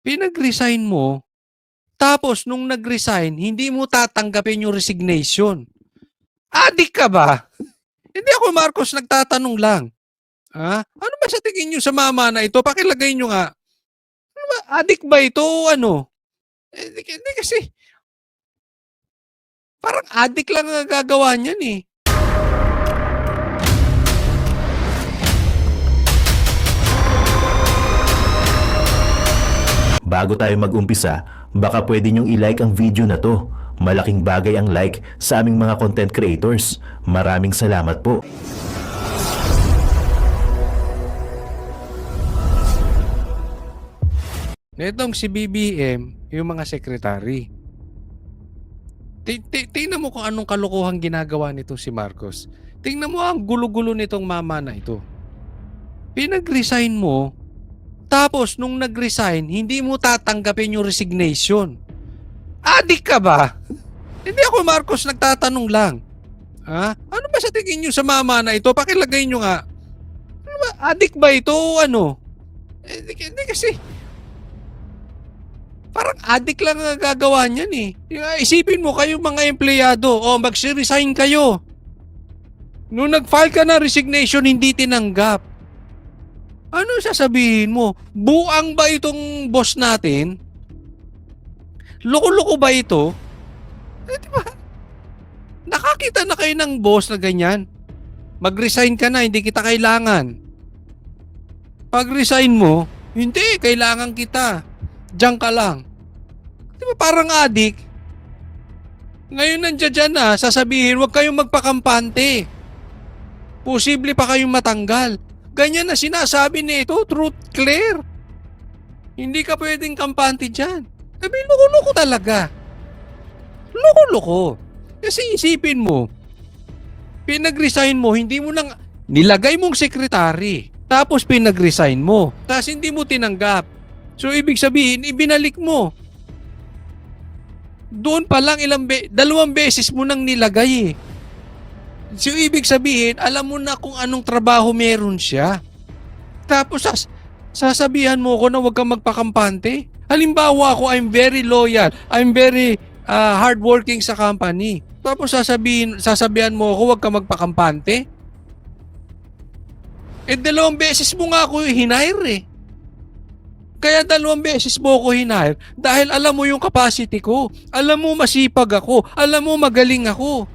Pinag-resign mo, tapos nung nag-resign, hindi mo tatanggapin yung resignation. Adik ka ba? Hindi ako, Marcos, nagtatanong lang. Ha? Ano ba sa tingin nyo sa mama na ito? Pakilagay nyo nga. Ano ba, adik ba ito o ano? Hindi kasi, parang adik lang ang gagawa niyan eh. Bago tayo mag-umpisa, baka pwede nyong i-like ang video na to. Malaking bagay ang like sa aming mga content creators. Maraming salamat po. Netong si BBM, yung mga sekretary. Tingnan mo kung anong kalokohan ginagawa nitong si Marcos. Tingnan mo ang gulo-gulo nitong mama na ito. Pinag-resign mo, tapos nung nag-resign, hindi mo tatanggapin yung resignation. Adik ka ba? Hindi ako, Marcos, nagtatanong lang. Ha? Ano ba sa tingin nyo sa mama na ito? Pakilagay nyo nga. Ano ba, adik ba ito o ano? Hindi kasi, parang adik lang ang gagawa niyan eh. Isipin mo kayo mga empleyado, mag-resign kayo. Nung nag-file ka na resignation, hindi tinanggap. Ano sasabihin mo? Buang ba itong boss natin? Loko-loko ba ito? Diba? Nakakita na kayo ng boss na ganyan. Mag-resign ka na, hindi kita kailangan. Pag-resign mo, hindi, kailangan kita. Diyan ka lang. Diba parang adik? Ngayon nandiyan na, sasabihin, huwag kayong magpakampante. Posible pa kayong matanggal. Ganyan na sinasabi nito, truth clear. Hindi ka pwedeng kampante dyan. Sabi, loko-loko talaga. Loko-loko. Kasi isipin mo, pinag-resign mo, hindi mo nang nilagay mong sekretary. Tapos pinag-resign mo. Tapos hindi mo tinanggap. So ibig sabihin, ibinalik mo. Doon pa lang dalawang beses mo nang nilagay eh. So ibig sabihin, alam mo na kung anong trabaho meron siya. Tapos sasabihan mo ko na huwag kang magpakampante. Halimbawa ako, I'm very loyal. I'm very hardworking sa company. Tapos sasabihan mo ako huwag kang magpakampante. Dalawang beses mo nga ako hinire eh. Kaya dalawang beses mo ako hinire dahil alam mo yung capacity ko. Alam mo masipag ako. Alam mo magaling ako.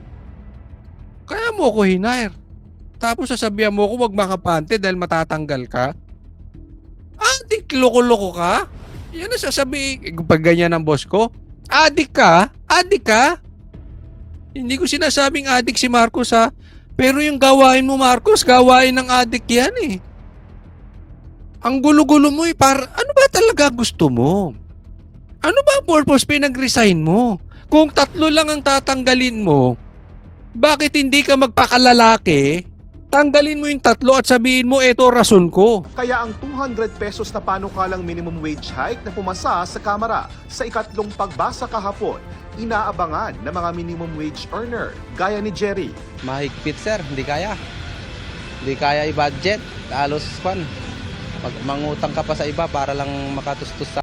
Kaya mo ako hinire. Tapos sasabihan mo ako wag makapante dahil matatanggal ka. Adik, loko-loko ka? Yan ang sasabihin. Pag ganyan ang boss ko. Adik ka? Adik ka? Hindi ko sinasabing adik si Marcos ha. Pero yung gawain mo Marcos, gawain ng adik yan eh. Ang gulo-gulo mo eh. Ano ba talaga gusto mo? Ano ba ang purpose pinag-resign mo? Kung 3 lang ang tatanggalin mo, bakit hindi ka magpakalalaki? Tanggalin mo yung 3 at sabihin mo, eto rason ko. Kaya ang 200 pesos na panukalang minimum wage hike na pumasa sa Kamara sa ikatlong pagbasa kahapon, inaabangan ng mga minimum wage earner gaya ni Jerry. Mahigpit sir, hindi kaya. Hindi kaya i-budget. Halos mangutang ka pa sa iba para lang makatustos sa...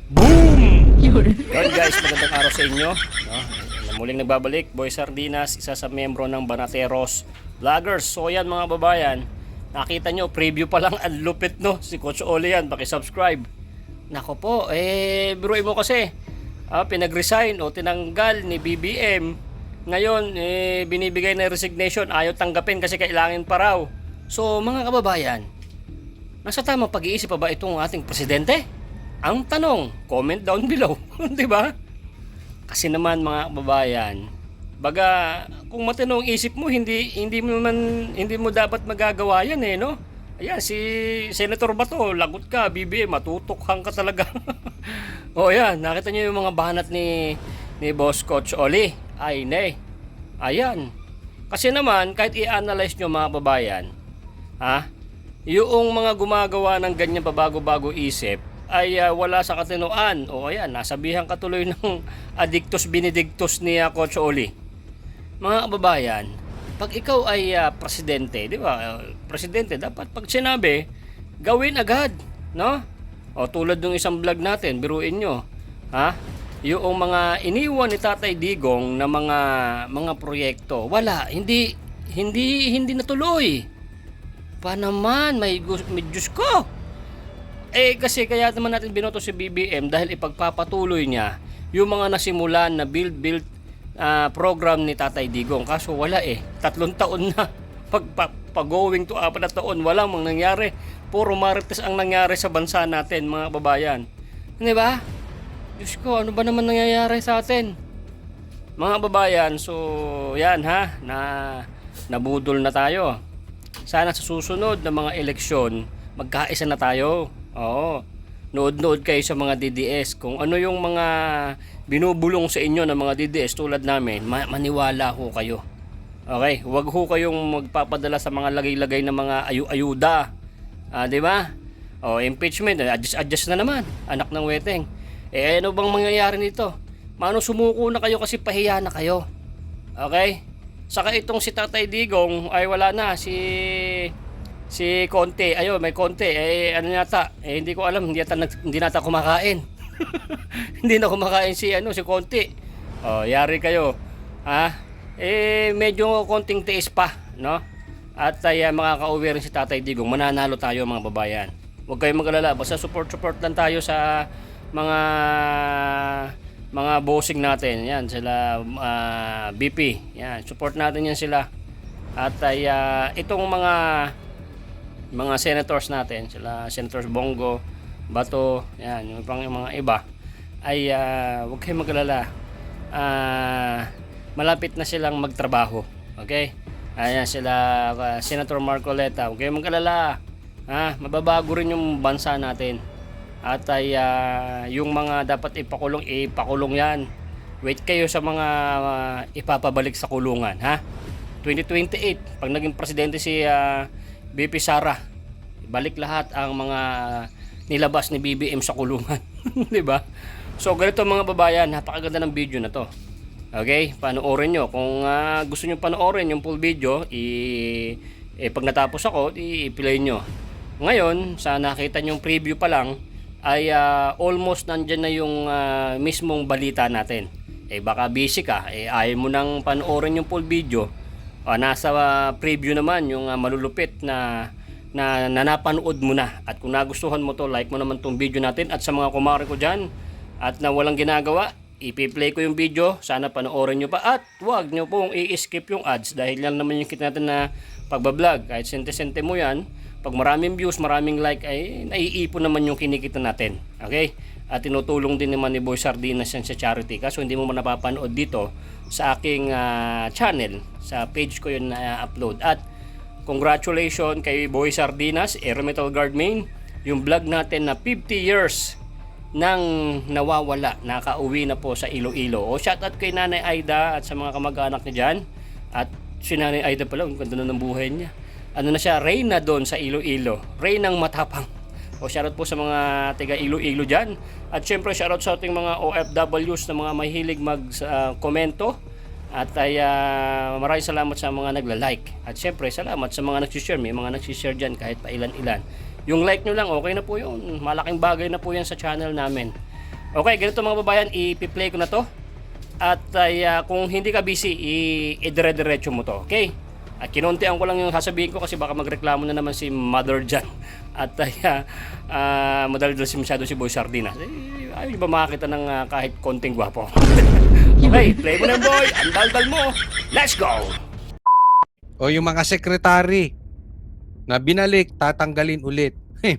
Boom! Yun guys, magandang araw sa inyo. Muling nagbabalik, Boy Sardinas, isa sa membro ng Banateros Vloggers. So yan mga babayan, nakita nyo, preview pa lang, ang lupit no, si Coach Oli yan, pakisubscribe. Nako po, biruin mo kasi, pinag-resign o tinanggal ni BBM. Ngayon, binibigay na resignation, ayaw tanggapin kasi kailangan pa raw. So mga kababayan, nasa tamang pag-iisip pa ba itong ating presidente? Ang tanong, comment down below, 'di ba? Kasi naman mga kababayan, baga kung matinong isip mo, hindi mo dapat magagawa 'yan eh, no? Ayan si Senator Bato, lagot ka, BBM, matutukhang ka talaga. O yan, nakita niyo yung mga banat ni Boss Coach Oli. Ay, ne. Ayan. Kasi naman kahit i-analyze niyo mga kababayan, yung mga gumagawa ng ganyan pabago-bago isip ay wala sa katinoan. O ayan, nasabihan ka tuloy ng adictus benedictus ni Coach Oli. Mga kababayan, pag ikaw ay presidente, di ba? Presidente, dapat pag sinabi, gawin agad, no? O tulad ng isang vlog natin, biruin nyo. Ha? Yung mga iniwan ni Tatay Digong na mga proyekto, wala, hindi natuloy. Pa naman, may Diyos ko. Kasi kaya naman natin binoto si BBM dahil ipagpapatuloy niya yung mga nasimulan na build program ni Tatay Digong. Kaso wala 3 taon na. Pag-going to 4 na taon, walang nangyari. Puro marites ang nangyari sa bansa natin, mga babayan. Hindi ba? Diyos ko, ano ba naman nangyayari sa atin? Mga babayan, so yan nabudol na tayo. Sana sa susunod na mga eleksyon, magkaisa na tayo. Oo. Nood-nood kayo sa mga DDS. Kung ano yung mga binubulong sa inyo ng mga DDS tulad namin, maniwala ho kayo. Okay? Huwag ho kayong magpapadala sa mga lagay-lagay na mga ayuda. Di ba? Impeachment, adjust na naman. Anak ng weteng. Ano bang mangyayari nito? Mano sumuko na kayo kasi pahiya na kayo. Okay? Saka itong si Tatay Digong ay wala na. Si Conte, may Conte. Ano yata? Hindi ko alam. Hindi nata kumakain. Hindi na kumakain si Conte. Yari kayo. Medyo konting tiis pa, no? At makaka-uwi rin si Tatay Digong. Mananalo tayo, mga babayan. Huwag kayong mag-alala. Basta support lang tayo sa mga bossing natin. Yan, sila BP. Yan, support natin yan sila. At itong mga senators natin, sila Senators Bongo, Bato, yan, yung mga iba, ay huwag kayong mag-alala. Malapit na silang magtrabaho. Okay? Ayan sila Senator Marcoleta. Huwag kayong mag-alala. Mababago rin yung bansa natin. At yung mga dapat ipakulong yan. Wait kayo sa mga ipapabalik sa kulungan. 2028, pag naging presidente si BP Sara, balik lahat ang mga nilabas ni BBM sa kulungan. Diba? So ganito mga babayan, napakaganda ng video na to. Okay, panoorin nyo. Kung gusto nyo panoorin yung full video, pag natapos ako, i-play nyo. Ngayon, sa nakita nyong preview pa lang, ay almost nandyan na yung mismong balita natin. Baka busy ka, ayaw mo nang panoorin yung full video. Nasa preview naman yung malulupit na napanood mo na. At kung nagustuhan mo to, like mo naman tong video natin. At sa mga kumare ko dyan, at na walang ginagawa, ipi-play ko yung video, sana panoorin nyo pa at huwag nyo pong i-skip yung ads dahil lang naman yung kita natin na pagbablog. Kahit sente-sente mo yan, pag maraming views, maraming like, ay naiipon naman yung kinikita natin. Okay? At tinutulong din naman ni Boy Sardinas yan sa charity. Kaso hindi mo man napapanood dito sa aking channel, sa page ko yun na upload. At congratulations kay Boy Sardinas, Air Metal Guard Main, yung vlog natin na 50 years nang nawawala, nakauwi na po sa Iloilo. Shoutout kay Nanay Aida at sa mga kamag-anak niya dyan. At si Nanay Aida pala, ang ganda na ng buhay niya. Ano na siya, Reyna doon sa Iloilo. Reynang matapang. Shoutout po sa mga taga Iloilo dyan. At syempre shoutout sa ating mga OFWs na mga mahilig mag-komento. At maraming salamat sa mga nagla-like. At syempre salamat sa mga nagsishare. May mga nagsishare dyan kahit pa ilan-ilan. Yung like nyo lang, okay na po yun. Malaking bagay na po yan sa channel namin. Okay, ganito mga babayan, i-play ko na to. At kung hindi ka busy, i-dire-diretso mo to. Okay? At kinuntian ko lang yung sasabihin ko kasi baka magreklamo na naman si Mother Jan. At madaldal si masyado si Boy Sardinas. Ayaw ba makakita ng kahit konting gwapo? Okay, play mo na boy. Ang daldal mo. Let's go! Yung mga sekretary na binalik, tatanggalin ulit.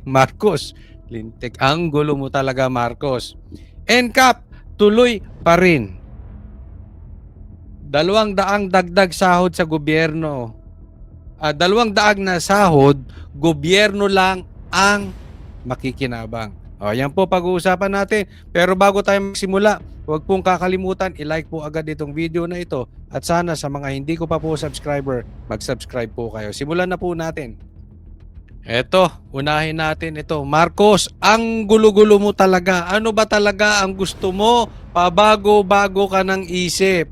Marcos, lintik. Ang gulo mo talaga, Marcos. NCAP, tuloy pa rin. 200 dagdag sahod sa gobyerno. 200 na sahod, gobyerno lang ang makikinabang. Yan po pag-uusapan natin. Pero bago tayo magsimula, huwag pong kakalimutan, i-like po agad itong video na ito. At sana sa mga hindi ko pa po subscriber, mag-subscribe po kayo. Simulan na po natin. Eto, unahin natin ito. Marcos, ang gulo-gulo mo talaga. Ano ba talaga ang gusto mo? Pabago-bago ka ng isip.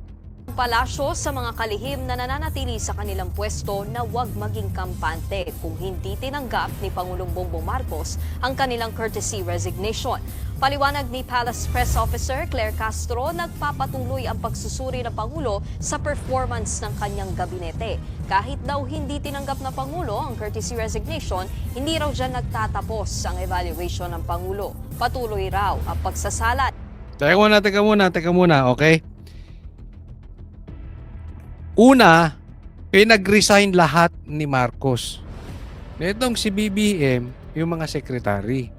palasyo sa mga kalihim na nananatili sa kanilang pwesto na huwag maging kampante kung hindi tinanggap ni Pangulong Bongbong Marcos ang kanilang courtesy resignation. Paliwanag ni Palace Press Officer Claire Castro, nagpapatuloy ang pagsusuri ng Pangulo sa performance ng kanyang gabinete. Kahit daw hindi tinanggap na Pangulo ang courtesy resignation, hindi raw dyan nagtatapos ang evaluation ng Pangulo. Patuloy raw ang pagsasala. Teka muna, okay? Una, pinag-resign lahat ni Marcos. Netong si BBM, yung mga sekretary.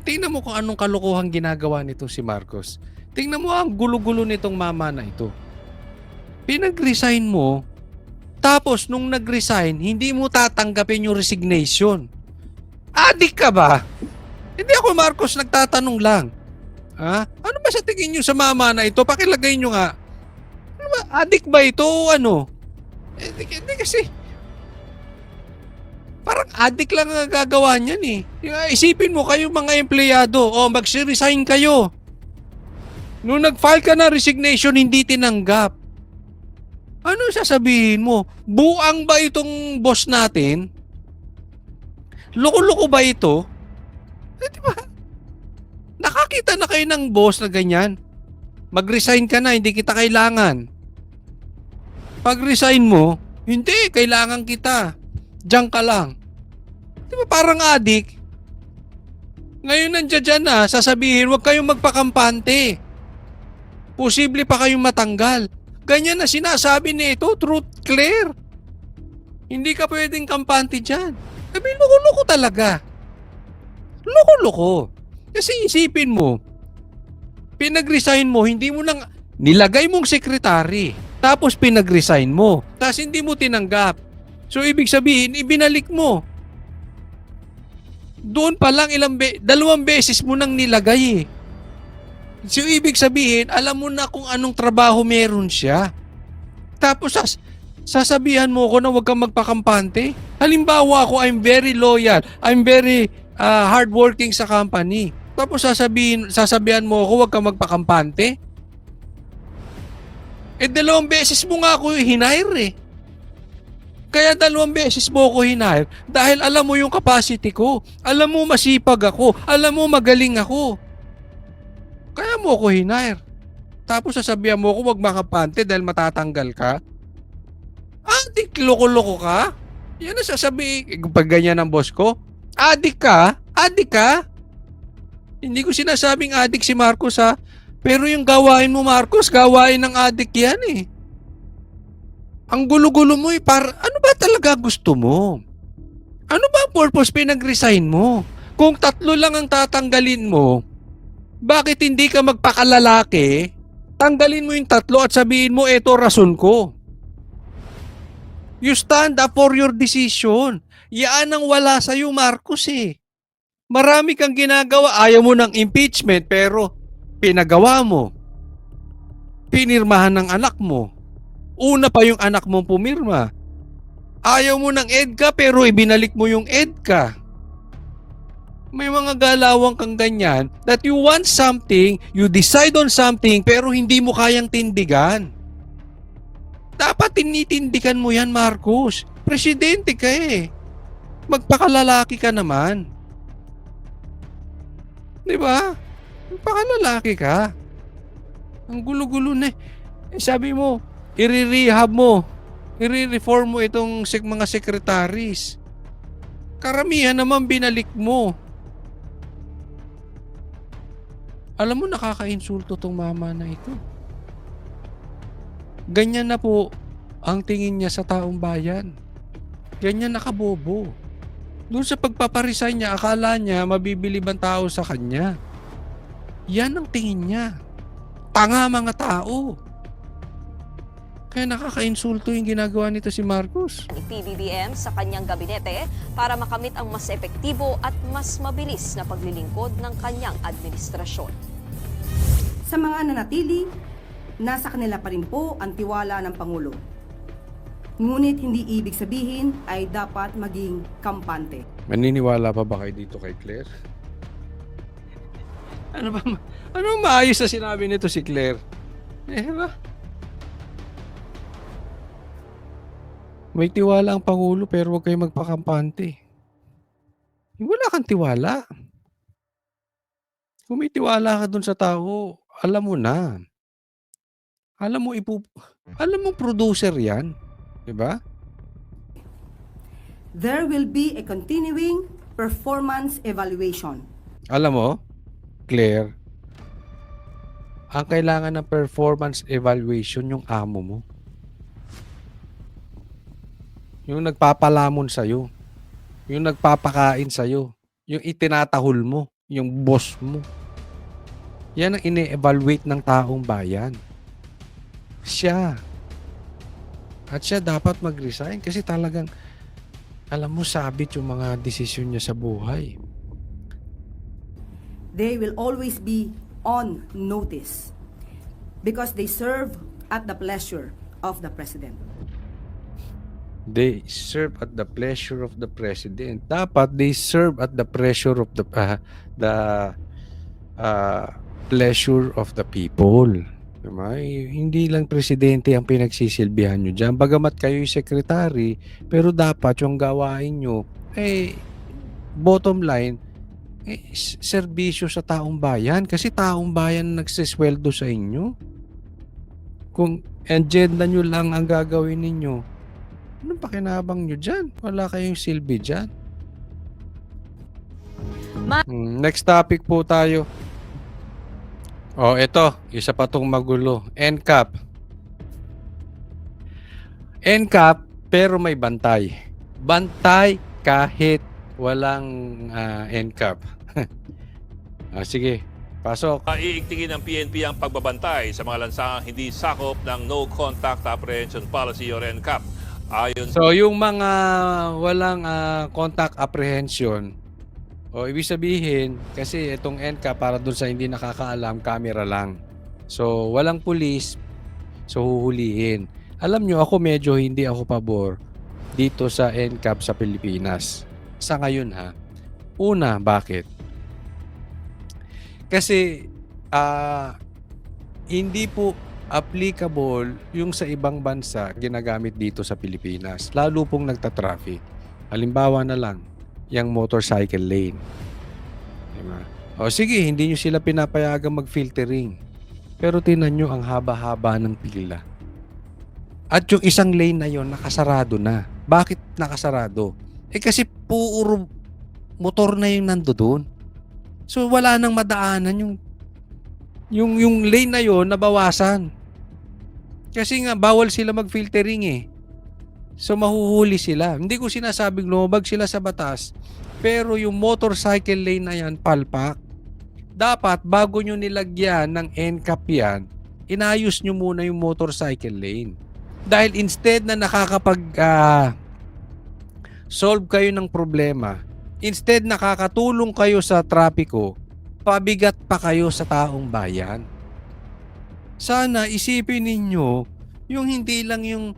Tingnan mo kung anong kalokohan ginagawa nito si Marcos. Tingnan mo ang gulo-gulo nitong mama na ito. Pinag-resign mo, tapos nung nag-resign, hindi mo tatanggapin yung resignation. Adik ka ba? Hindi ako, Marcos, nagtatanong lang. Ha? Ano ba sa tingin nyo sa mama na ito? Pakilagay nyo nga. Ano ba? Adik ba ito o ano? Hindi kasi. Parang adik lang ang gagawa niyan eh. Isipin mo kayo mga empleyado. O, mag-resign kayo. Nung nag-file ka na resignation, hindi tinanggap. Ano sasabihin mo? Buang ba itong boss natin? Loko-loko ba ito? Diba? Nakakita na kayo ng boss na ganyan. Mag-resign ka na, hindi kita kailangan. Pag-resign mo, hindi, kailangan kita. Diyan ka lang. Diba parang adik? Ngayon nandiyan na, sasabihin, huwag kayong magpakampante. Posible pa kayong matanggal. Ganyan na sinasabi nito, truth clear. Hindi ka pwedeng kampante dyan. Sabi, loko-loko talaga. Loko-loko. Kasi isipin mo, pinag-resign mo, hindi mo nang nilagay mong sekretary. Tapos pinag-resign mo. Tapos hindi mo tinanggap. So ibig sabihin, ibinalik mo. Doon pa lang 2 beses mo nang nilagay eh. So ibig sabihin, alam mo na kung anong trabaho meron siya. Tapos sasabihan mo ko na huwag kang magpakampante. Halimbawa ako, I'm very loyal. I'm very hardworking sa company. Tapos sasabihan mo ako huwag kang magpakampante. 2 beses mo nga ako hinire eh. Kaya 2 beses mo ako hinire dahil alam mo yung capacity ko. Alam mo masipag ako. Alam mo magaling ako. Kaya mo ako hinire. Tapos sasabihan mo ako wag makapante dahil matatanggal ka. Adik, loko-loko ka? Yan ang sasabihin. Pag ganyan ang boss ko. Adik ka? Adik ka? Hindi ko sinasabing adik si Marcos ha. Pero yung gawain mo Marcos, gawain ng adik yan eh. Ang gulo-gulo mo eh. Ano ba talaga gusto mo? Ano ba ang purpose pinag-resign mo? Kung 3 lang ang tatanggalin mo, bakit hindi ka magpakalalaki? Tanggalin mo yung 3 at sabihin mo, eto rason ko. You stand up for your decision. Yan ang wala sa'yo, Marcos eh. Marami kang ginagawa. Ayaw mo ng impeachment pero pinagawa mo. Pinirmahan ng anak mo. Una pa yung anak mong pumirma. Ayaw mo ng EDCA pero ibinalik mo yung EDCA. May mga galawang kang ganyan that you want something, you decide on something pero hindi mo kayang tindigan. Dapat tinitindigan mo yan, Marcos. Presidente ka eh. Magpakalalaki ka naman. Di ba? Magpakalalaki ka. Ang gulo-gulo na eh. Sabi mo, i-rehab mo, i-reform mo itong mga secretaries. Karamihan naman binalik mo. Alam mo, nakaka-insulto tong mama na ito. Ganyan na po ang tingin niya sa taong bayan. Ganyan nakabobo. Doon sa pagpaparesign niya, akala niya mabibilib ang tao sa kanya. Yan ang tingin niya. Tanga mga tao. Kaya nakaka-insulto yung ginagawa nito si Marcos. Ni PBBM sa kanyang gabinete para makamit ang mas epektibo at mas mabilis na paglilingkod ng kanyang administrasyon. Sa mga nanatili, nasa kanila pa rin po ang tiwala ng Pangulo. Ngunit hindi ibig sabihin ay dapat maging kampante. Maniniwala pa ba kayo dito kay Claire? Ano maayos na sinabi nito si Claire? Ba? May tiwala ang Pangulo pero huwag kayong magpakampante. Wala kang tiwala. Kung may tiwala ka dun sa tao, alam mo na. Alam mo alam mo producer 'yan, 'di ba? There will be a continuing performance evaluation. Alam mo, Claire, ang kailangan ng performance evaluation yung amo mo. Yung nagpapalamon sa'yo. Yung nagpapakain sa'yo. Yung itinatahol mo. Yung boss mo. Yan ang ine-evaluate ng taong bayan. Siya. At siya dapat mag-resign kasi talagang, alam mo, sabit yung mga desisyon niya sa buhay. They will always be on notice because they serve at the pleasure of the President. They serve at the pleasure of the president. Dapat they serve at the pressure of the pleasure of the people. Diba? Hindi lang presidente ang pinagsisilbihan nyo dyan. Bagamat kayo yung secretary, pero dapat yung gawain nyo, bottom line, serbisyo sa taong bayan. Kasi taong bayan nagsisweldo sa inyo. Kung agenda nyo lang ang gagawin ninyo, anong pakinabang nyo dyan? Wala kayong silbi dyan. Next topic po tayo. Ito. Isa pa tong magulo. NCAP. NCAP, pero may bantay. Bantay kahit walang NCAP. Sige. Pasok. Iigtingin ng PNP ang pagbabantay sa mga lansang hindi sakop ng No Contact Apprehension Policy or NCAP. Ayon So, yung mga walang contact apprehension, ibig sabihin, kasi itong NCAP para dun sa hindi nakakaalam, camera lang. So, walang pulis, so huhulihin. Alam nyo, ako medyo hindi ako pabor dito sa NCAP sa Pilipinas. Sa ngayon ha. Una, bakit? Kasi, hindi po applicable yung sa ibang bansa ginagamit dito sa Pilipinas. Lalo pong nagta-traffic. Halimbawa na lang, yung motorcycle lane. Diba? Sige, hindi nyo sila pinapayagang mag-filtering. Pero tinan nyo ang haba-haba ng pila. At yung isang lane na yon nakasarado na. Bakit nakasarado? Kasi puro motor na yung nandoon. So wala nang madaanan yung lane na yon nabawasan. Kasi nga bawal sila mag-filtering So mahuhuli sila. Hindi ko sinasabing lumabag sila sa batas, pero yung motorcycle lane na yan palpak. Dapat bago nyo nilagyan ng NCAP yan, inayos nyo muna yung motorcycle lane. Dahil instead na nakakapag solve kayo ng problema, instead nakakatulong kayo sa trapiko, pabigat pa kayo sa taong bayan. Sana isipin ninyo yung hindi lang yung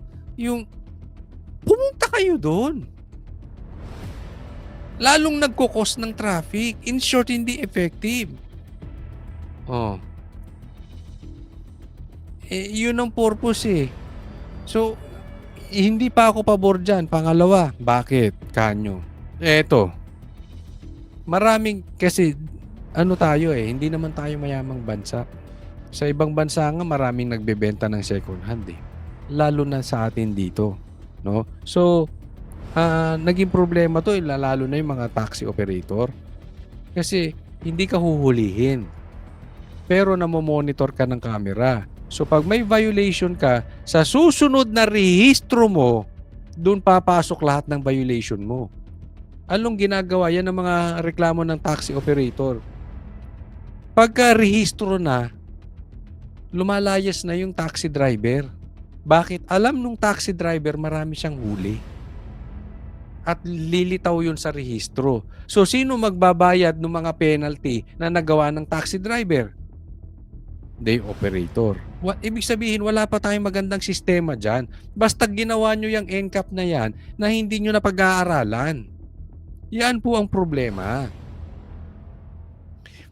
pumunta kayo doon. Lalong nagkukos ng traffic. In short, hindi effective. Yun ang purpose So, hindi pa ako pabor dyan. Pangalawa, bakit? Kanyo. Eto. Maraming, kasi tayo hindi naman tayo mayamang bansa. Sa ibang bansa nga maraming nagbebenta ng second hand Lalo na sa atin dito, no? So, naging problema to lalo na yung mga taxi operator. Kasi hindi ka huhulihin. Pero namomonitor ka ng camera. So pag may violation ka, sa susunod na rehistro mo, doon papasok lahat ng violation mo. Anong ginagawa? Yan ang mga reklamo ng taxi operator. Pagka rehistro na, lumalayas na yung taxi driver. Bakit? Alam nung taxi driver marami siyang huli. At lilitaw yun sa rehistro. So, sino magbabayad ng mga penalty na nagawa ng taxi driver? The operator. Ibig sabihin, wala pa tayong magandang sistema dyan. Basta ginawa nyo yung NCAP na yan na hindi nyo na pag-aaralan. Yan po ang problema.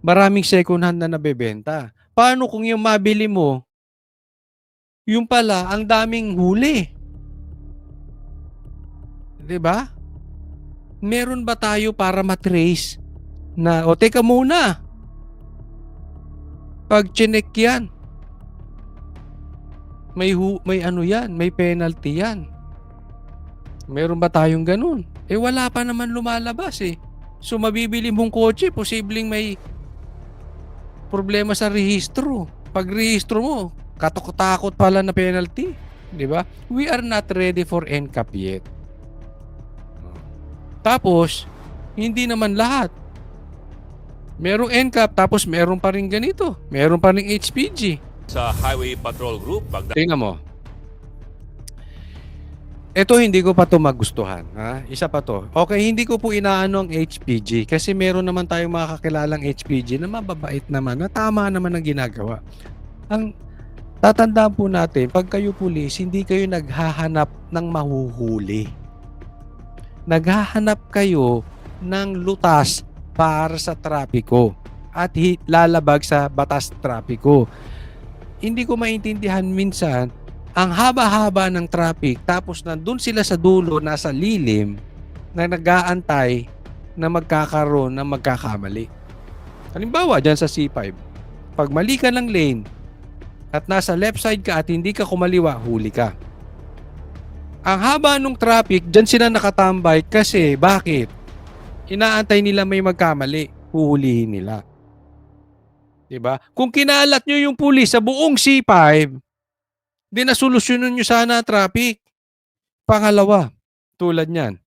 Maraming second hand na nabebenta. Paano kung yung mabili mo, Yung pala, ang daming huli. 'Di ba? Meron ba tayo para matrace na, o teka muna, pag chinek yan, may ano yan, may penalty yan. Meron ba tayong ganun? Wala pa naman lumalabas eh. So mabibili mong kotse, posibleng may problema sa rehistro. Pag rehistro mo, katakot pala na penalty. 'Di ba? We are not ready for NCAP yet. Tapos, hindi naman lahat. Merong NCAP, tapos meron pa rin ganito. Meron pa rin HPG. Sa Highway Patrol Group, Tingnan mo. Ito hindi ko pa to magustuhan. Ha? Isa pa to. Okay, hindi ko po inaano ang HPG kasi meron naman tayong mga kakilalang HPG na mababait naman, na tama naman ang ginagawa. Ang tatandaan po natin, pag kayo pulis, hindi kayo naghahanap ng mahuhuli. Naghahanap kayo ng lutas para sa trapiko at lalabag sa batas trapiko. Hindi ko maintindihan minsan, ang haba-haba ng traffic tapos nandun sila sa dulo, nasa lilim, na nag-aantay na magkakaroon ng magkakamali. Halimbawa, dyan sa C5, pag mali ka ng lane at nasa left side ka at hindi ka kumaliwa, huli ka. Ang haba ng traffic, dyan sila nakatambay kasi bakit? Inaantay nila may magkamali, huhulihin nila. Diba? Kung kinalat nyo yung pulis sa buong C5, di nasolusyonan nyo sana traffic. Pangalawa, tulad nyan,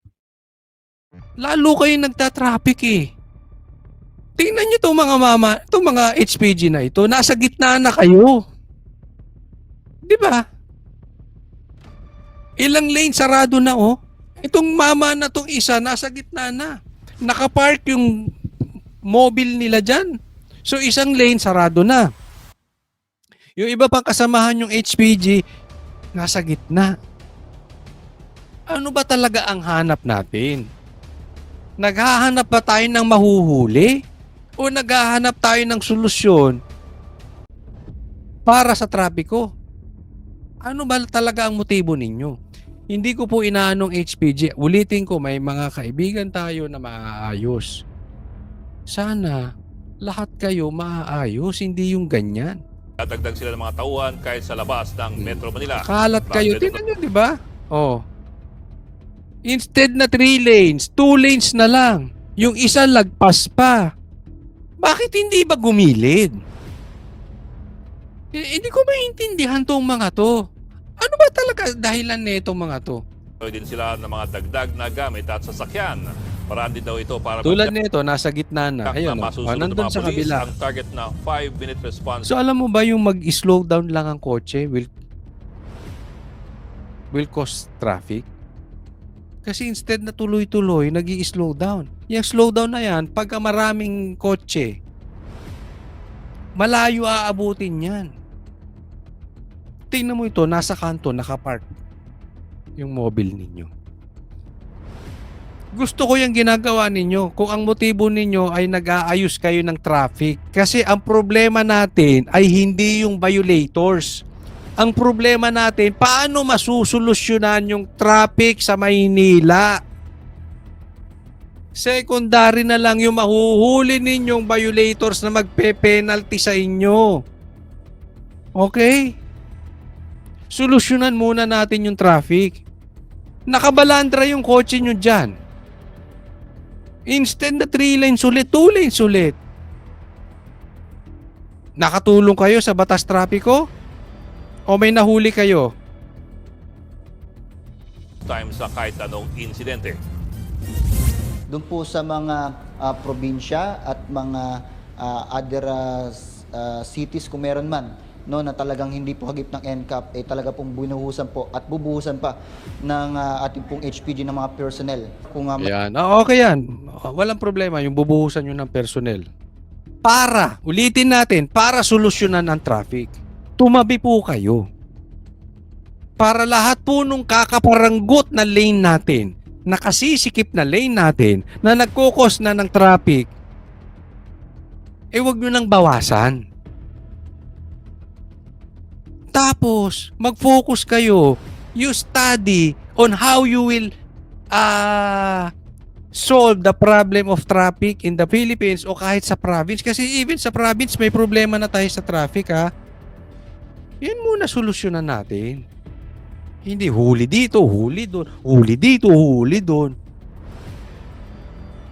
lalo kayo nagta-traffic eh. Tingnan nyo itong mga HPG na ito, nasa gitna na kayo. Diba? Ilang lane sarado na oh. Itong mama na tong isa, nasa gitna na. Nakapark yung mobile nila dyan. So isang lane sarado na. Yung iba pang kasamahan yung HPG, nasa gitna. Ano ba talaga ang hanap natin? Naghahanap ba tayo ng mahuhuli? O naghahanap tayo ng solusyon para sa trapiko? Ano ba talaga ang motibo ninyo? Hindi ko po inaanong HPG. Ulitin ko, may mga kaibigan tayo na maaayos. Sana lahat kayo maaayos, hindi yung ganyan. Dadagdag sila ng mga tauhan kahit sa labas ng Metro Manila. Kalat kayo. Tingnan nyo, di ba? Oh. Instead na 3 lanes, 2 lanes na lang. Yung isa lagpas pa. Bakit hindi ba gumilid? Hindi ko maintindihan tong mga to. Ano ba talaga dahilan nitong mga to? Pwede din sila ng mga dagdag na gamit at sasakyan. Paraan din daw ito para Tulad nito, nasa gitna na. Ayun, nandun sa kabila. Ang target na 5-minute response. So alam mo ba yung mag-slow down lang ang kotse will cause traffic? Kasi instead na tuloy-tuloy, nag-i-slow down. Yung slow down na yan, pagka maraming kotse, malayo aabutin yan. Tingnan mo ito, nasa kanto, nakapark yung mobile ninyo. Gusto ko yung ginagawa ninyo kung ang motibo ninyo ay nag-aayos kayo ng traffic. Kasi ang problema natin ay hindi yung violators. Ang problema natin, paano masusolusyonan yung traffic sa Maynila? Secondary na lang yung mahuhuli ninyong violators na magpe-penalty sa inyo. Okay? Solusyonan muna natin yung traffic. Nakabalandra yung kotse nyo dyan. Instead na 3 lanes ulit, 2 lanes ulit. Nakatulong kayo sa batas trapiko? O may nahuli kayo? Time sa kahit anong insidente. Doon po sa mga probinsya at mga other cities kung meron man, no, na talagang hindi po hagip ng NCAP, talaga pong binuhusan po at bubuhusan pa ng ating pong HPG ng mga personnel. Kung Yan. Okay yan. Walang problema yung bubuhusan nyo ng personnel. Para, ulitin natin, para solusyonan ang traffic. Tumabi po kayo. Para lahat po nung kakaparanggot na lane natin, nakasisikip na lane natin, na nagkukos na ng traffic, wag nyo nang bawasan. Tapos, Tapos, mag-focus kayo. You study on how you will solve the problem of traffic in the Philippines o kahit sa province. Kasi even sa province, may problema na tayo sa traffic, ha? Yan muna solusyonan natin. Hindi huli dito, huli doon, huli dito, huli doon.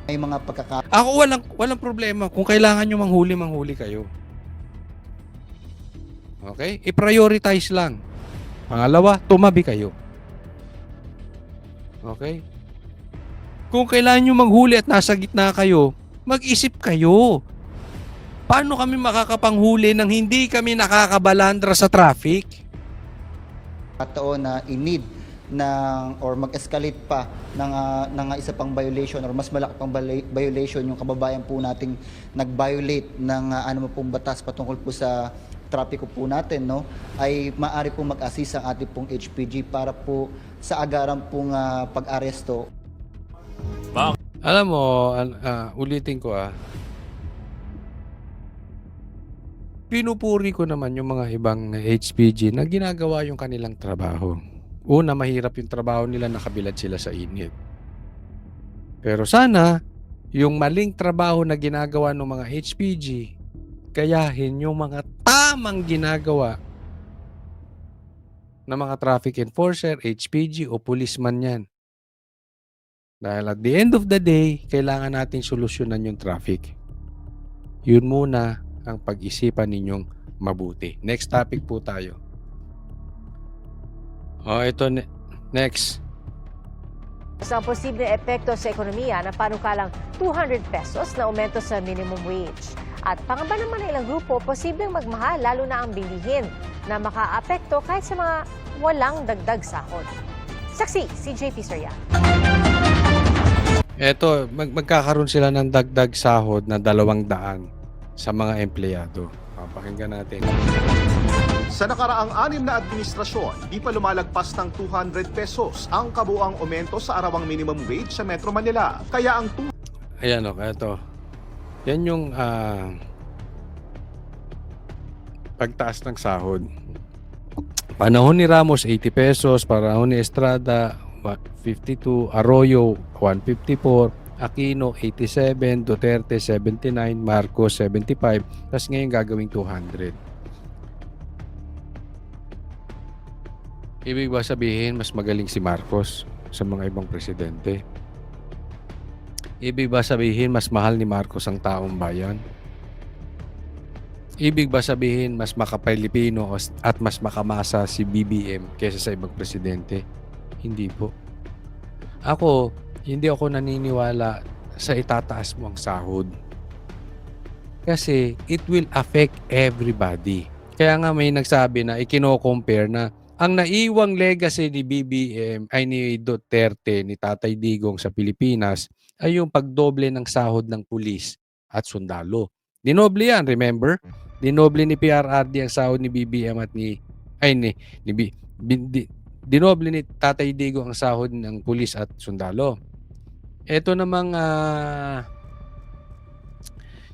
May mga Ako walang problema. Kung kailangan nyo manghuli kayo. Okay? I-prioritize lang. Pangalawa, tumabi kayo. Okay? Kung kailangan nyo manghuli at nasa gitna kayo, mag-isip kayo. Paano kami makakapanghuli nang hindi kami nakakabalandra sa traffic? pagkakataon na in-need ng or mag-escalate pa ng isa pang violation or mas malaki pang violation yung kababayan po nating nag-violate ng ano pong batas patungkol po sa trapiko po natin, no, ay maaari pong mag-assist ang ating pong HPG para po sa agaran pong pag-aresto. Alam mo, ulitin ko pinupuri ko naman yung mga ibang HPG na ginagawa yung kanilang trabaho. Una, mahirap yung trabaho nila, nakabilad sila sa init. Pero sana, yung maling trabaho na ginagawa ng mga HPG, kayahin yung mga tamang ginagawa ng mga traffic enforcer, HPG o policeman yan. Dahil at the end of the day, kailangan natin solusyonan yung traffic. Yun muna ang pag-isipan ninyong mabuti. Next topic po tayo. Ito next. Sa posibleng epekto sa ekonomiya ng panukalang 200 pesos na aumento sa minimum wage. At pangamba naman ng ilang grupo, posibleng magmahal lalo na ang bilihin na makaapekto kahit sa mga walang dagdag sahod. Saksi, si JP Soria. Ito, magkakaroon sila ng dagdag sahod na 200 sa mga empleyado. Pakinggan natin. Sa nakaraang 6 na administrasyon, di pa lumalagpas ng 200 pesos ang kabuang aumento sa arawang minimum wage sa Metro Manila. Kaya ang Ayan ito. Yan yung pagtaas ng sahod. Panahon ni Ramos, 80 pesos. Panahon ni Estrada, 52. Arroyo, 154. Aquino, 87. Duterte, 79. Marcos, 75. Tapos ngayon gagawing 200. Ibig ba sabihin mas magaling si Marcos sa mga ibang presidente? Ibig ba sabihin mas mahal ni Marcos ang taong bayan? Ibig ba sabihin mas makapilipino at mas makamasa si BBM kaysa sa ibang presidente? Hindi po. Hindi ako naniniwala sa itataas mo ang sahod. Kasi it will affect everybody. Kaya nga may nagsabi na ikino-compare na ang naiwang legacy ni BBM ay ni Duterte, ni Tatay Digong sa Pilipinas ay yung pagdoble ng sahod ng pulis at sundalo. Dinoble yan, remember? Dinoble ni PRRD ang sahod ni BBM at dinoble ni Tatay Digong ang sahod ng pulis at sundalo. Ito namang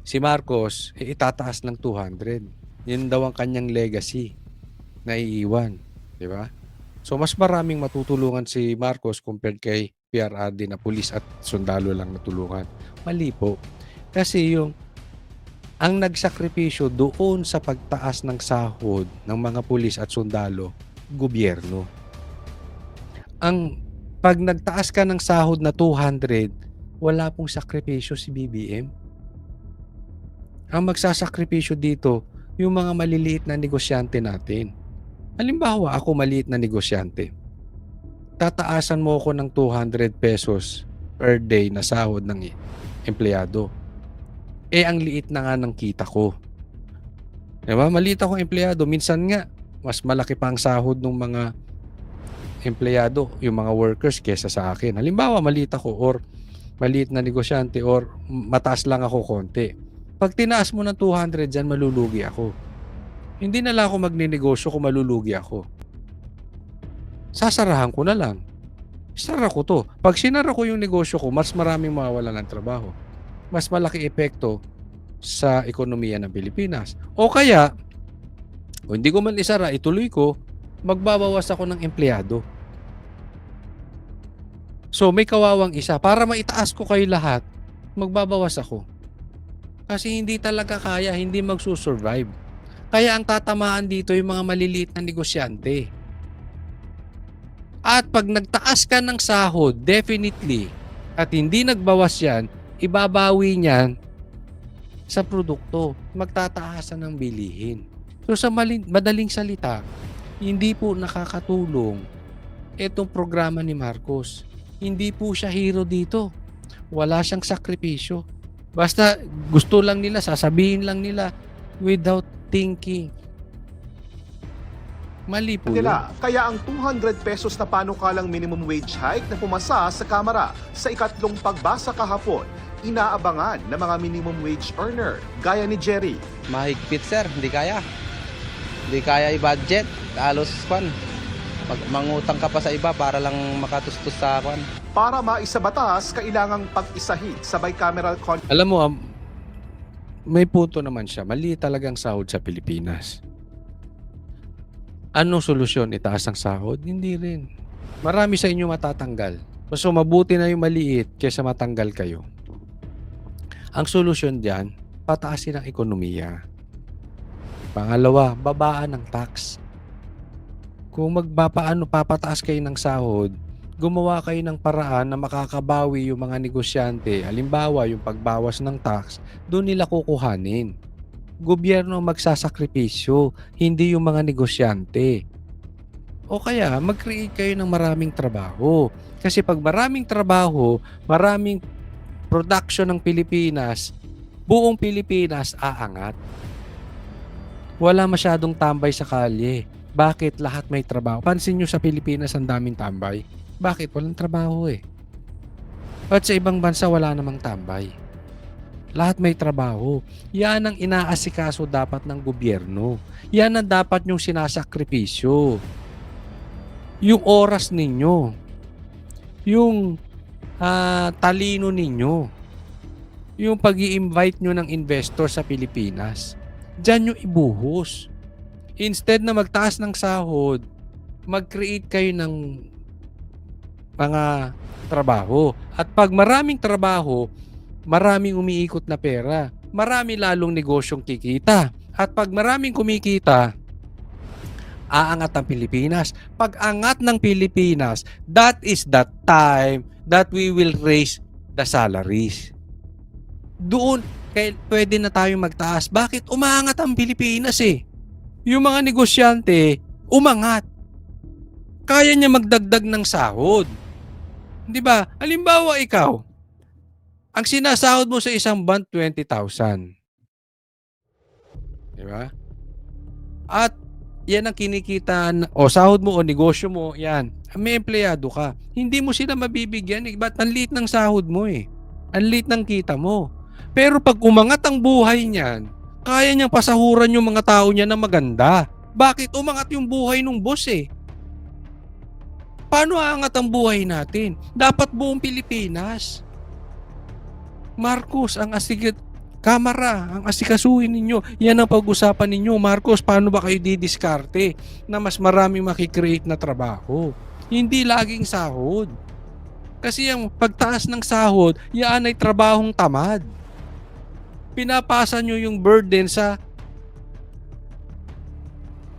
si Marcos, itataas ng 200. Yun daw ang kanyang legacy na iiwan. Diba? So, mas maraming matutulungan si Marcos compared kay PRRD na pulis at sundalo lang natulungan. Mali po. Kasi ang nagsakripisyo doon sa pagtaas ng sahod ng mga pulis at sundalo, gobyerno. Pag nagtaas ka ng sahod na 200, wala pong sakripisyo si BBM. Ang magsasakripisyo dito, yung mga maliliit na negosyante natin. Halimbawa, ako maliit na negosyante. Tataasan mo ako ng 200 pesos per day na sahod ng empleyado. Ang liit na nga ng kita ko. Diba? Maliit akong empleyado. Minsan nga, mas malaki pa ang sahod ng mga empleyado, yung mga workers kesa sa akin. Halimbawa, maliit ako or maliit na negosyante or mataas lang ako konti. Pag tinaas mo ng 200 dyan, malulugi ako. Hindi na lang ako magninegosyo kung malulugi ako. Sasarahan ko na lang. Sara ko to. Pag sinara ko yung negosyo ko, mas maraming mawawalan ng trabaho. Mas malaki epekto sa ekonomiya ng Pilipinas. O kaya, kung hindi ko man isara, ituloy ko, magbabawas ako ng empleyado. So may kawawang isa. Para maitaas ko kayo lahat, magbabawas ako. Kasi hindi talaga kaya, hindi magsusurvive. Kaya ang tatamaan dito yung mga maliliit na negosyante. At pag nagtaas ka ng sahod, definitely, at hindi nagbawas yan, ibabawi niyan sa produkto. Magtataasan ng bilihin. So sa madaling salita, hindi po nakakatulong itong programa ni Marcos. Hindi po siya hero dito. Wala siyang sakripisyo. Basta gusto lang nila, sasabihin lang nila without thinking. Mali po yun. nila. Kaya ang 200 pesos na panukalang minimum wage hike na pumasa sa Kamara sa ikatlong pagbasa kahapon, inaabangan ng mga minimum wage earner gaya ni Jerry. Mahigpit sir, hindi kaya. Hindi kaya i-budget. Halos mangutang ka pa sa iba para lang makatustos sa kwan. Para maisabatas, kailangang pag-isahin sa bicameral Alam mo, may punto naman siya. Mali talagang sahod sa Pilipinas. Anong solusyon? Itaas ang sahod? Hindi rin. Marami sa inyo matatanggal. So mabuti na yung maliit kaysa matanggal kayo. Ang solusyon diyan, pataasin ang ekonomiya. Pangalawa, babaan ng tax. Kung papataas kayo ng sahod, gumawa kayo ng paraan na makakabawi yung mga negosyante. Halimbawa, yung pagbawas ng tax, doon nila kukuhanin. Gobyerno ang magsasakripisyo, hindi yung mga negosyante. O kaya, mag-create kayo ng maraming trabaho. Kasi pag maraming trabaho, maraming production ng Pilipinas, buong Pilipinas aangat. Wala masyadong tambay sa kalye. Bakit lahat may trabaho? Pansin nyo sa Pilipinas ang daming tambay. Bakit? Walang trabaho eh. At sa ibang bansa wala namang tambay. Lahat may trabaho. Yan ang inaasikaso dapat ng gobyerno. Yan ang dapat nyong sinasakripisyo. Yung oras ninyo. Yung talino ninyo. Yung pag-i-invite nyo ng investor sa Pilipinas. Diyan nyo ibuhos. Instead na magtaas ng sahod, mag-create kayo ng mga trabaho. At pag maraming trabaho, maraming umiikot na pera. Marami lalong negosyong kikita. At pag maraming kumikita, aangat ang Pilipinas. Pag angat ng Pilipinas, that is the time that we will raise the salaries. Doon, pwede na tayong magtaas. Bakit? Umaangat ang Pilipinas eh. Yung mga negosyante, umangat. Kaya niya magdagdag ng sahod. Di ba? Halimbawa ikaw, ang sinasahod mo sa isang buwan, 20,000. Di ba? At yan ang kinikita, o sahod mo o negosyo mo, yan. May empleyado ka. Hindi mo sila mabibigyan. Ba't ang liit ng sahod mo eh? Ang liit ng kita mo. Pero pag umangat ang buhay niyan, kaya niyang pasahuran yung mga tao niya na maganda. Bakit? Umangat yung buhay ng boss eh. Paano aangat ang buhay natin? Dapat buong Pilipinas. Marcos, ang Kamara, ang asikasuhin ninyo. Yan ang pag-usapan ninyo. Marcos, paano ba kayo didiskarte na mas maraming makikreate na trabaho? Hindi laging sahod. Kasi ang pagtaas ng sahod, yan ay trabahong tamad. Pinapasa nyo yung burden sa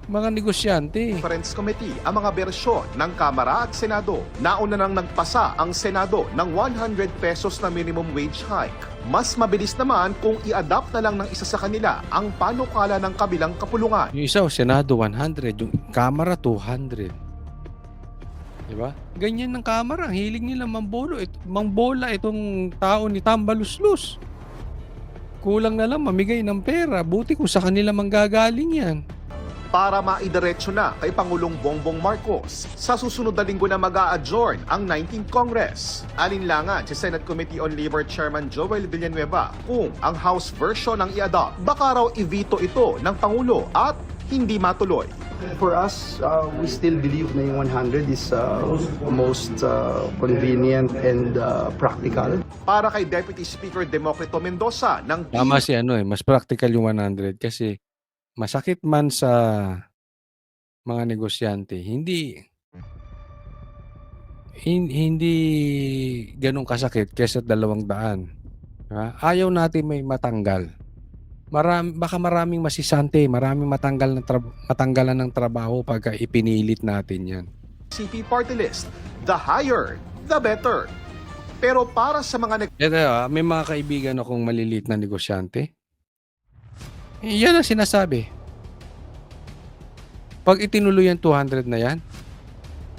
mga negosyante. Conference Committee ang mga bersyon ng Kamara at Senado. Nauna nang nagpasa ang Senado ng 100 pesos na minimum wage hike. Mas mabilis naman kung i-adapt na lang ng isa sa kanila ang panukala ng kabilang kapulungan. Yung isa, Senado 100, yung Kamara 200. Diba? Ganyan ng Kamara, ang hilig nila mangbola itong tao ni Tambaluslus. Kulang na lang mamigay ng pera. Buti kung sa kanila manggagaling yan. Para maidiretso na kay Pangulong Bongbong Marcos sa susunod na linggo na mag-a-adjourn ang 19th Congress. Alinlangan si Senate Committee on Labor Chairman Joel Villanueva kung ang House version ang i-adopt. Baka raw i-veto ito ng Pangulo at hindi matuloy. For us, we still believe na yung 100 is most convenient and practical. Para kay Deputy Speaker Democrito Mendoza ng Tama si mas practical yung 100 kasi masakit man sa mga negosyante, hindi gano'n kasakit kaysa 200. Ayaw natin may matanggal. Baka maraming masisante, maraming matanggalan ng trabaho pagka ipinilit natin yan. CP Party List, the higher, the better. Pero para sa mga May mga kaibigan akong maliliit na negosyante. Yan ang sinasabi. Pag itinuloy ang 200 na yan,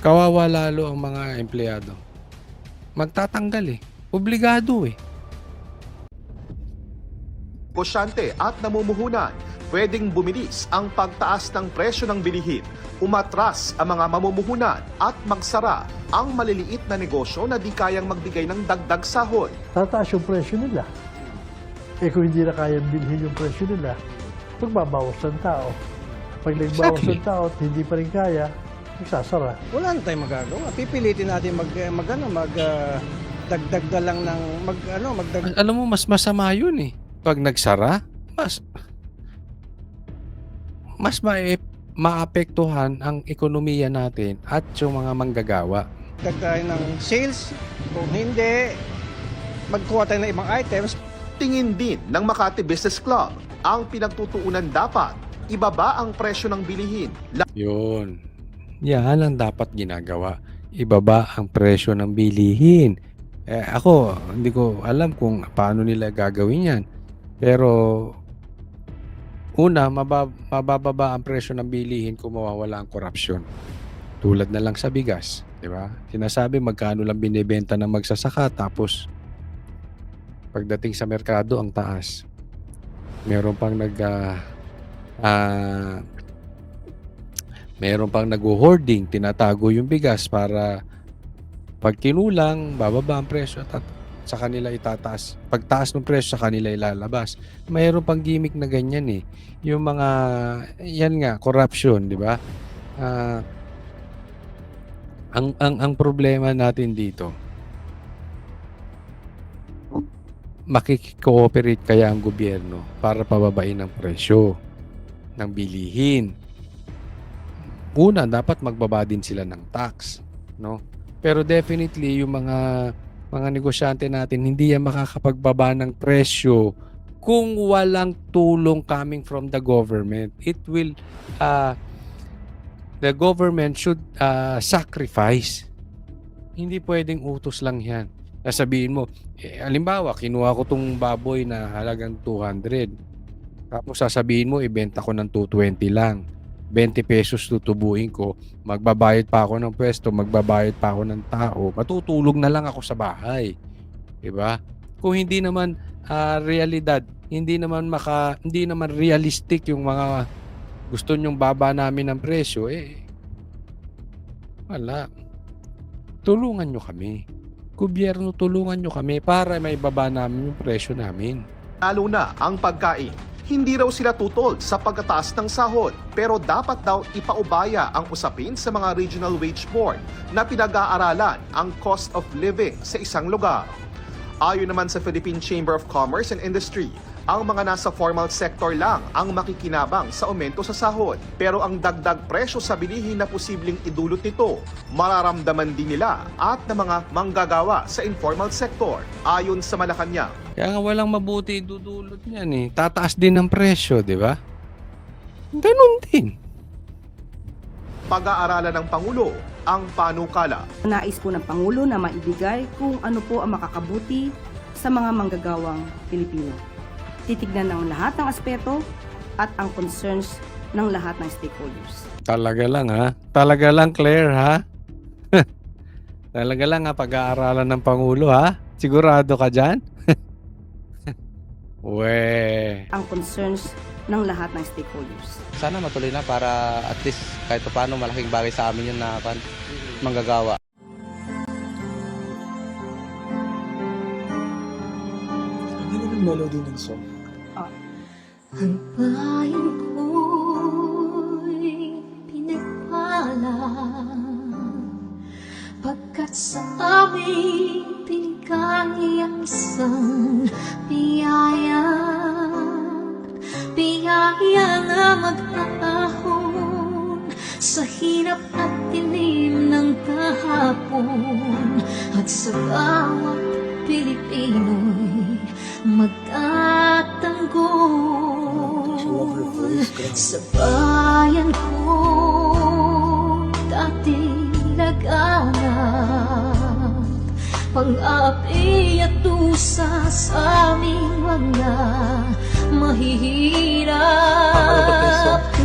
kawawa lalo ang mga empleyado. Magtatanggal Obligado negosyante at namumuhunan, pwedeng bumilis ang pagtaas ng presyo ng bilihin, umatras ang mga mamumuhunan at magsara ang maliliit na negosyo na di kayang magbigay ng dagdag sahod. Tataas yung presyo nila. Kung hindi na kayang bilhin yung presyo nila, magbabawas ng tao. Pag nagbawas ng tao at hindi pa rin kaya, magsasara. Wala na tayong magagawa. Pipilitin natin dagdag na lang ng magdagdag. Alam mo, mas masama yun Pag nagsara, mas maapektuhan ang ekonomiya natin at yung mga manggagawa. Dagdag ng sales, kung hindi, magkuha tayo ng ibang items. Tingin din ng Makati Business Club, ang pinagtutuunan dapat, ibaba ang presyo ng bilihin. Yun. Yan ang dapat ginagawa. Ibaba ang presyo ng bilihin. Ako, hindi ko alam kung paano nila gagawin yan. Pero, una, mabababa ang presyo ng bilihin kung mawawala ang korupsyon. Tulad na lang sa bigas, di ba? Sinasabi magkano lang binibenta ng magsasaka, tapos pagdating sa merkado, ang taas. Meron pang nag-hoarding, tinatago yung bigas para pag kinulang, bababa ang presyo at sa kanila itataas. Pagtaas ng presyo sa kanila ilalabas. Mayroon pang gimmick na ganyan Yung mga, yan nga, corruption, di ba? Ang problema natin dito, makikooperate kaya ang gobyerno para pababain ang presyo ng bilihin. Una, dapat magbaba din sila ng tax, no? Pero definitely yung mga negosyante natin hindi yan makakapagbaba ng presyo kung walang tulong coming from the government. It will the government should sacrifice. Hindi pwedeng utos lang yan. Sabihin mo, halimbawa, kinuha ko tong baboy na halagang 200. Tapos sasabihin mo, ibenta ko ng 220 lang. 20 pesos tutubuin ko. Magbabayad pa ako ng pwesto, magbabayad pa ako ng tao. Matutulog na lang ako sa bahay. Diba? Kung hindi naman realidad, hindi naman realistic yung mga gusto nyong baba namin ng presyo, wala. Tulungan nyo kami. Gobyerno, tulungan nyo kami para may baba namin yung presyo namin. Lalo na ang pagkain. Hindi raw sila tutol sa pagkataas ng sahod, pero dapat daw ipaubaya ang usapin sa mga regional wage board na pinag-aaralan ang cost of living sa isang lugar. Ayon naman sa Philippine Chamber of Commerce and Industry, ang mga nasa formal sector lang ang makikinabang sa aumento sa sahod. Pero ang dagdag presyo sa bilihin na posibleng idulot nito, mararamdaman din nila at ng mga manggagawa sa informal sector. Ayon sa Malacanang, kaya nga walang mabuti idudulot niyan Tataas din ang presyo, di ba? Ganun din. Pag-aaralan ng Pangulo ang panukala. Nais po ng Pangulo na maibigay kung ano po ang makakabuti sa mga manggagawang Pilipino. Titignan ng lahat ng aspeto at ang concerns ng lahat ng stakeholders. Talaga lang Talaga lang, Claire Talaga lang pag-aaralan ng Pangulo Sigurado ka dyan? Ang concerns ng lahat ng stakeholders. Sana matuloy na para at least kahit paano malaking bagay sa amin yun na manggagawa. Melody ng song. Ang bayan ko'y pinagpala pagkat sa amin pinigay ang isang biyaya na mag-ahon sa hirap at dilim ng kahapon. At sa bawat Pilipino'y magtatanggol. Sa bayan ko dati laganap, pang-api at tusa sa aming mga mahihirap.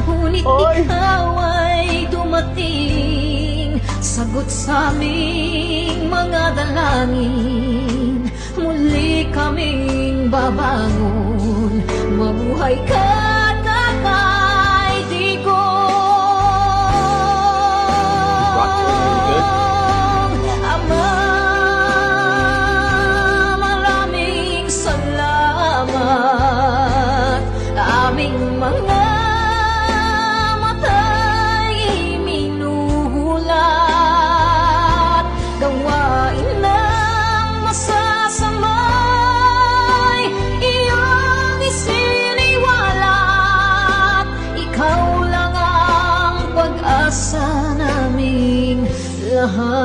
Ngunit ikaw ay dumating, sagot sa aming mga dalangin. Muli kaming babangon, mabuhay ka na kay Digong. Ama, maraming salamat. Aming mga mata'y minuhulat, gawain ng masasamay iyong isiniwalat. Ikaw lang ang pag-asa naming lahat.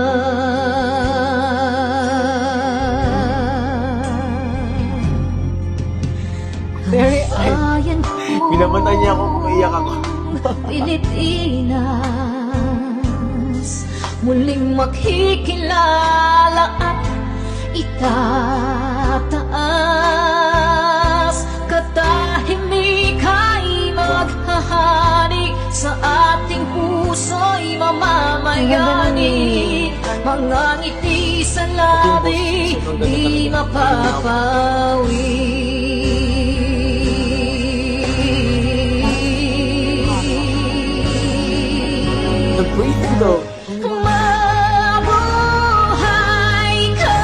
Binamatay niya ako, umiiyak ako. Pilipinas, muling makikilala at itataas. Katahimik ay maghahari, sa ating puso'y mamamayani. Mga ngiti sa labi, di mapapawi. Mabuhay ka,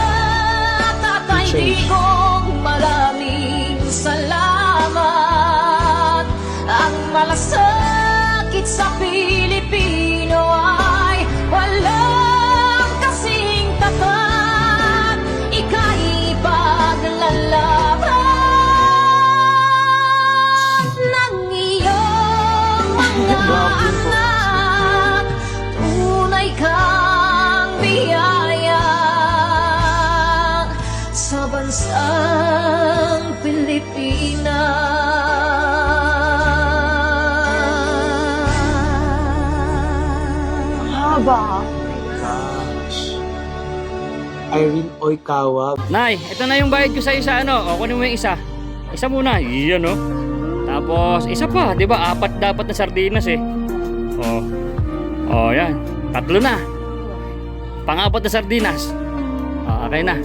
Tatay Digong, maraming salamat. Ang malasakit sa Pilipino ay walang kasing tapat. Ika'y paglalaban ng iyong mga anak. Tunay kang biyaya sa bansang Pilipinas. Haba. Irene Oikawa. Nay, ito na yung bayad ko sa isa, ano? O, kunin mo yung isa. Isa muna. Iyan, no? Tapos, isa pa. Di ba? 4 dapat na sardinas, eh. O, yan. 3 na. Pang-4 na sardinas. O, okay na.